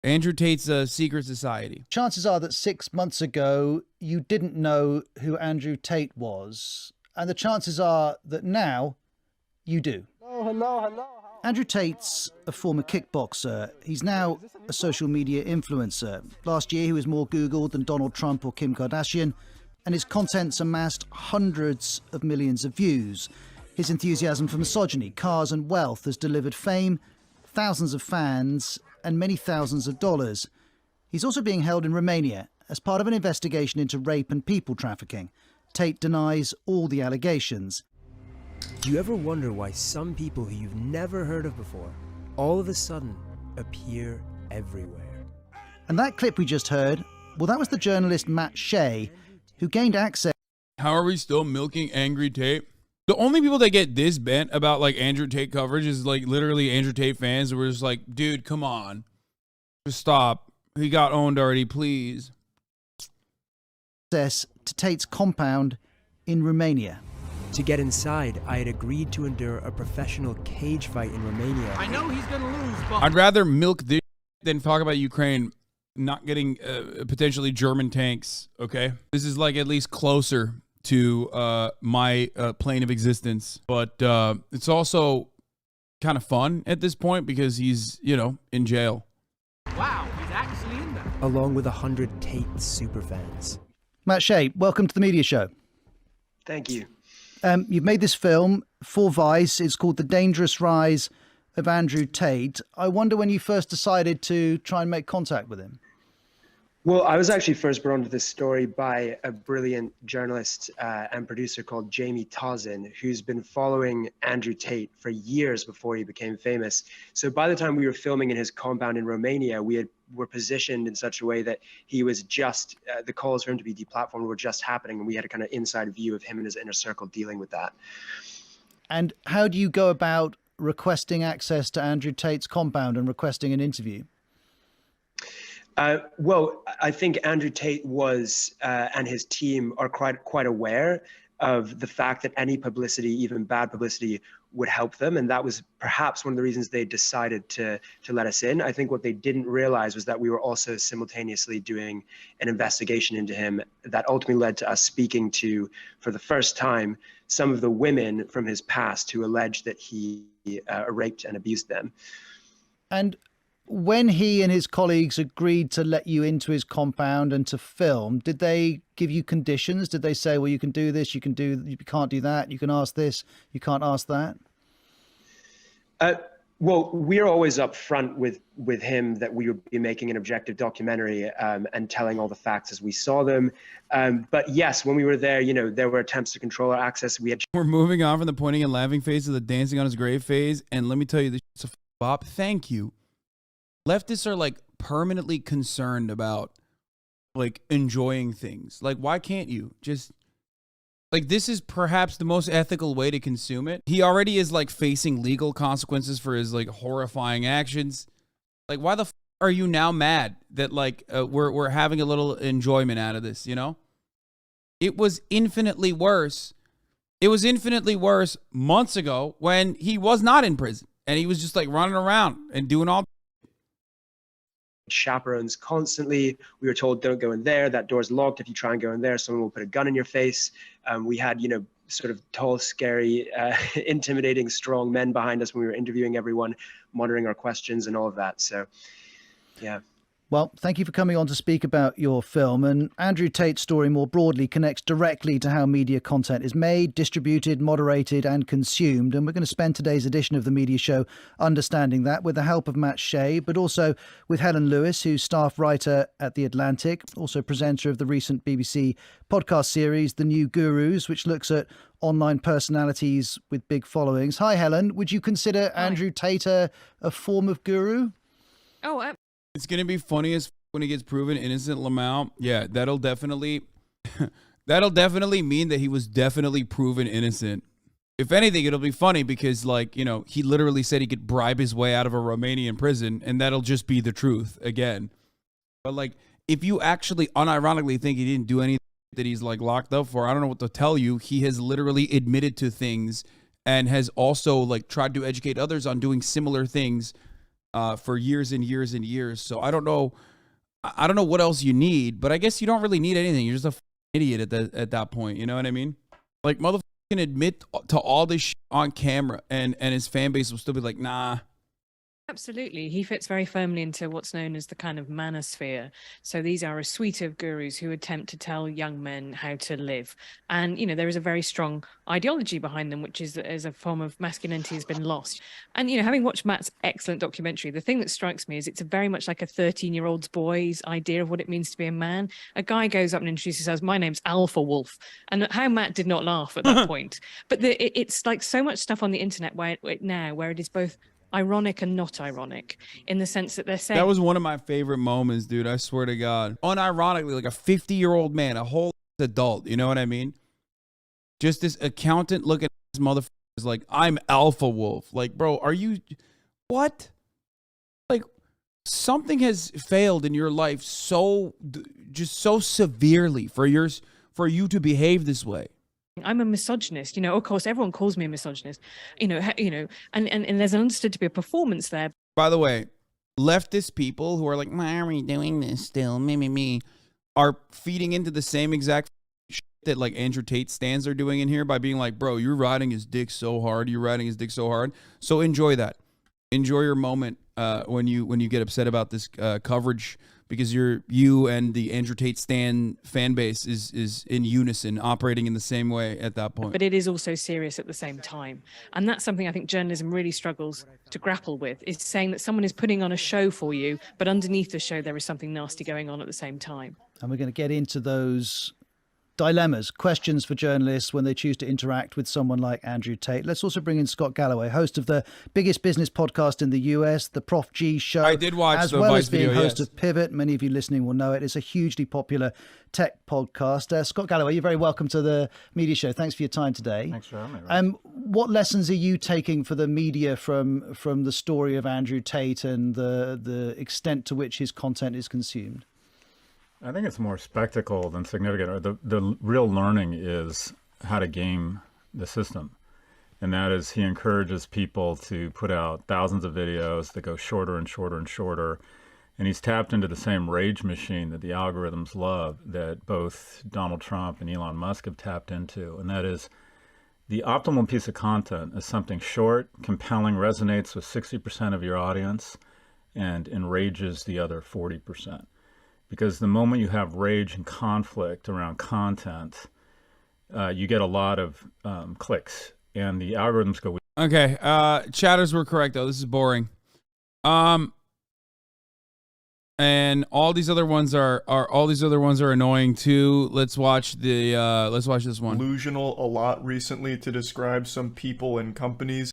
Andrew Tate's secret society. Chances are that 6 months ago, you didn't know who Andrew Tate was. And the chances are that now you do. Hello. Andrew Tate's a former kickboxer. He's now a social media influencer. Last year, he was more Googled than Donald Trump or Kim Kardashian, and his content's amassed hundreds of millions of views. His enthusiasm for misogyny, cars and wealth has delivered fame, thousands of fans, and many thousands of dollars. He's also being held in Romania as part of an investigation into rape and people trafficking. Tate denies all the allegations. Do you ever wonder why some people who you've never heard of before all of a sudden appear everywhere? And that clip we just heard, well, that was the journalist Matt Shea, who gained access. How are we still milking Angry Tate? The only people that get this bent about like Andrew Tate coverage is like literally Andrew Tate fans who were just like, dude, come on. Just stop. He got owned already, please. Access to Tate's compound in Romania. To get inside, I had agreed to endure a professional cage fight in Romania. I know he's gonna lose, but I'd rather milk this than talk about Ukraine not getting potentially German tanks, okay? This is like at least closer to my plane of existence. But it's also kind of fun at this point because he's, you know, in jail. wow, he's actually in there. Along with 100 Tate superfans. Matt Shea, welcome to the media show. Thank you. You've made this film for Vice. It's called The Dangerous Rise of Andrew Tate. I wonder when you first decided to try and make contact with him. Well, I was actually first brought onto this story by a brilliant journalist and producer called Jamie Tozin, who's been following Andrew Tate for years before he became famous. So by the time we were filming in his compound in Romania, were positioned in such a way that he was just, the calls for him to be deplatformed were just happening, and we had a kind of inside view of him and his inner circle dealing with that. And how do you go about requesting access to Andrew Tate's compound and requesting an interview? Well, I think Andrew Tate was and his team are quite aware of the fact that any publicity, even bad publicity, would help them, and that was perhaps one of the reasons they decided to let us in. I think what they didn't realize was that we were also simultaneously doing an investigation into him that ultimately led to us speaking to, for the first time, some of the women from his past who alleged that he raped and abused them. And when he and his colleagues agreed to let you into his compound and to film, did they give you conditions? Did they say, well, you can do this, you can't do that, you can ask this, you can't ask that? Well, we're always upfront with him that we would be making an objective documentary and telling all the facts as we saw them. But yes, when we were there, you know, there were attempts to control our access. We're moving on from the pointing and laughing phase to the dancing on his grave phase. And let me tell you, this is a bop. Thank you. Leftists are like permanently concerned about like enjoying things. Like, why can't you just like, this is perhaps the most ethical way to consume it. He already is like facing legal consequences for his like horrifying actions. Like, why the f are you now mad that like we're having a little enjoyment out of this, you know? It was infinitely worse. It was infinitely worse months ago when he was not in prison and he was just like running around and doing all chaperones constantly. We were told, don't go in there, that door's locked, if you try and go in there someone will put a gun in your face. We had, you know, sort of tall, scary, intimidating, strong men behind us when we were interviewing everyone, monitoring our questions and all of that. So yeah. Well, thank you for coming on to speak about your film. And Andrew Tate's story more broadly connects directly to how media content is made, distributed, moderated and consumed. And we're going to spend today's edition of the media show understanding that with the help of Matt Shea, but also with Helen Lewis, who's staff writer at The Atlantic, also presenter of the recent BBC podcast series, The New Gurus, which looks at online personalities with big followings. Hi, Helen. Would you consider Andrew Tate a form of guru? Oh, It's going to be funny as when he gets proven innocent, Lamau. Yeah, that'll definitely mean that he was definitely proven innocent. If anything, it'll be funny because, like, you know, he literally said he could bribe his way out of a Romanian prison, and that'll just be the truth again. But, like, if you actually unironically think he didn't do anything that he's, like, locked up for, I don't know what to tell you. He has literally admitted to things and has also, like, tried to educate others on doing similar things for years and years and years. So I don't know. I don't know what else you need, but I guess you don't really need anything. You're just a idiot at that point. You know what I mean? Like, motherfucker can admit to all this shit on camera, and his fan base will still be like, nah. Absolutely. He fits very firmly into what's known as the kind of manosphere. So these are a suite of gurus who attempt to tell young men how to live. And, you know, there is a very strong ideology behind them, which is that as a form of masculinity has been lost. And, you know, having watched Matt's excellent documentary, the thing that strikes me is it's very much like a 13-year-old's boy's idea of what it means to be a man. A guy goes up and introduces himself, my name's Alpha Wolf. And how Matt did not laugh at that point. But it's like so much stuff on the internet where it is both ironic and not ironic, in the sense that they're saying that was one of my favorite moments, dude. I swear to God. Unironically, like a 50-year-old man, a whole adult. You know what I mean? Just this accountant looking at this motherfucker is like, I'm Alpha Wolf. Like, bro, are you what? Like, something has failed in your life so severely for you to behave this way. I'm a misogynist, you know. Of course, everyone calls me a misogynist, and there's understood to be a performance there. By the way, leftist people who are like, why are we doing this still? Me, are feeding into the same exact shit that like Andrew Tate stands are doing in here by being like, bro, you're riding his dick so hard. You're riding his dick so hard. So enjoy that. Enjoy your moment when you get upset about this coverage, because you and the Andrew Tate stan fan base is in unison, operating in the same way at that point. But it is also serious at the same time. And that's something I think journalism really struggles to grapple with, is saying that someone is putting on a show for you, but underneath the show there is something nasty going on at the same time. And we're going to get into those dilemmas, questions for journalists when they choose to interact with someone like Andrew Tate. Let's also bring in Scott Galloway, host of the biggest business podcast in the US, the Prof G Show. I did watch as the well Vice as being video, host yes. of Pivot. Many of you listening will know it. It's a hugely popular tech podcast. Scott Galloway, you're very welcome to the Media Show. Thanks for your time today. Thanks for having me. What lessons are you taking for the media from the story of Andrew Tate and the extent to which his content is consumed? I think it's more spectacle than significant. Or the real learning is how to game the system. And that is, he encourages people to put out thousands of videos that go shorter and shorter and shorter. And he's tapped into the same rage machine that the algorithms love, that both Donald Trump and Elon Musk have tapped into. And that is, the optimal piece of content is something short, compelling, resonates with 60% of your audience, and enrages the other 40%. Because the moment you have rage and conflict around content, you get a lot of clicks, and the algorithms go. Okay, chatters were correct though. This is boring. And all these other ones are annoying too. Let's watch this one. Delusional a lot recently to describe some people and companies.